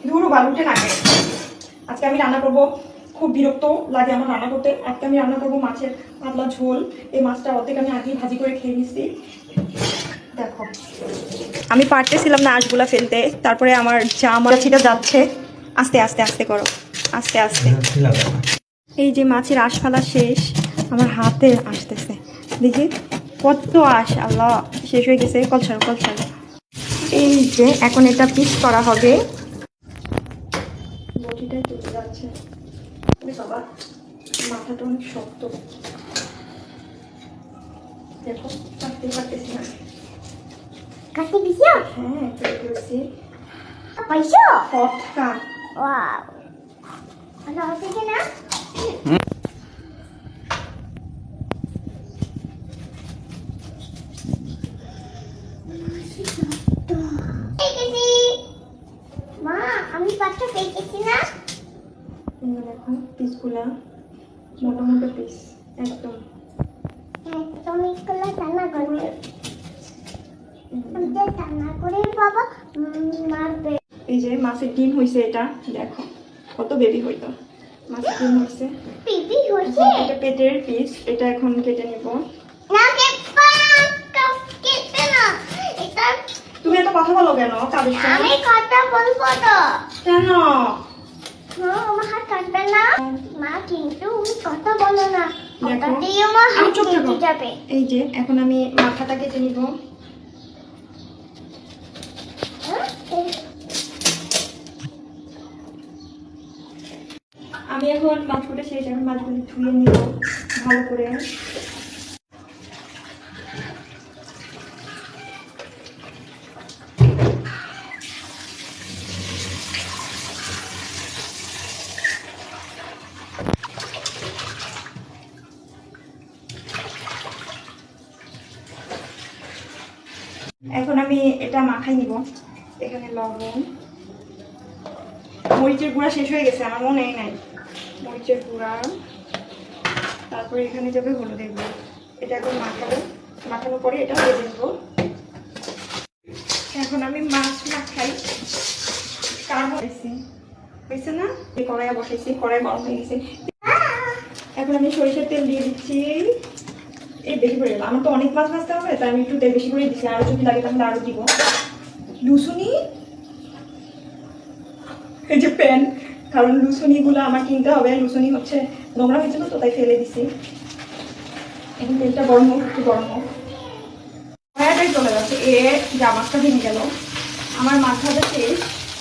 ধুরো বালুটে নাগে। আজকে আমি রান্না করব, খুব বিরক্ত লাগে আমার রান্না করতে। আজকে আমি রান্না করব মাছের পাতলা ঝোল। এই মাছটা অর্ধেক আমি আগেই ভাজি করে খেয়ে নিচ্ছি। দেখো আমি পারতেছিলাম না আঁশগুলা ফেলতে, তারপরে আমার জামা ছিটা যাচ্ছে। আস্তে আস্তে আস্তে করো, আস্তে আস্তে। এই যে মাছের আঁশ ফেলা শেষ, আমার হাতে আসতেছে, দেখি কত আঁশ, আল্লাহ শেষ হয়ে গেছে। কলসার কলসার। এই যে এখন এটা পিস করা হবে। বটিটাই তুলে যাচ্ছে, বাবা মাথাটা অনেক শক্ত। দেখো কাটতে পারতেছি না। কাটতে দিছো? হ্যাঁ কেটে ফেলছি। পাইছো? ফটকা। ওয়াও, ভালো হচ্ছে কি না? মা আমি পাঁচটা পেয়েছি না? দেখো পিসগুলা মোটা মোটা পিস একদম। তুমি স্কুলে রান্না করবে, রান্না করে বাবা মারবে। এই যে মাছের ডিম হয়েছে, এটা দেখো কত বেবি হইতো। মাছের ডিম হয়েছে, পিপি হয়েছে। এটা পেটের পিস, এটা এখন কেটে নিব। না কেটে না, এটা তুমি এত কথা বলো কেন? আমি কথা বলবো তো। কেন? আমার হাত কাটবে না মা, কিন্তু কথা বলো না, দেখো ওটাতেই আমার হাত চুপ কেটে থাকো। যাবে। এই যে এখন আমি মাথাটা কেটে নিব। আমি এখন মাছ কুটে শেষ, এখন মাছগুলি ধুয়ে নিব ভালো করে। এখন আমি এটা মাখাই নিব। এখানে লবণ, মরিচের গুঁড়া শেষ হয়ে গেছে, আমার মনে নাই মরিচের গুঁড়া। তারপরে এখানে যাবে হলুদের গুঁড়া। এটা এখন মাখাবো, মাখানোর পরে এটা দিয়ে দেবো। এখন আমি মাছ মাখাই। হয়েছে না? এই কড়াইয়া বসাইছি, কড়াই গরম হয়ে গেছে। এখন আমি সরিষার তেল দিয়ে দিচ্ছি। এই বেশি করে গেল, আমার তো অনেক মাছ ভাজতে হবে, তাই আমি একটু তেল বেশি করে দিচ্ছি। আরো যদি লাগে তাহলে আরো দিব। লুসুনি, এই যে প্যান, কারণ লুসুনি গুলো আমার কিনতে হবে। লুসুনি হচ্ছে নোংরা হয়েছিল তো, তাই ফেলে দিছি। এখন তেলটা গরম হোক, একটু গরম হোক। কড়াইটাই চলে যাচ্ছে। যা মাছটা ভেঙে গেল। আমার মাছ ভাজা শেষ।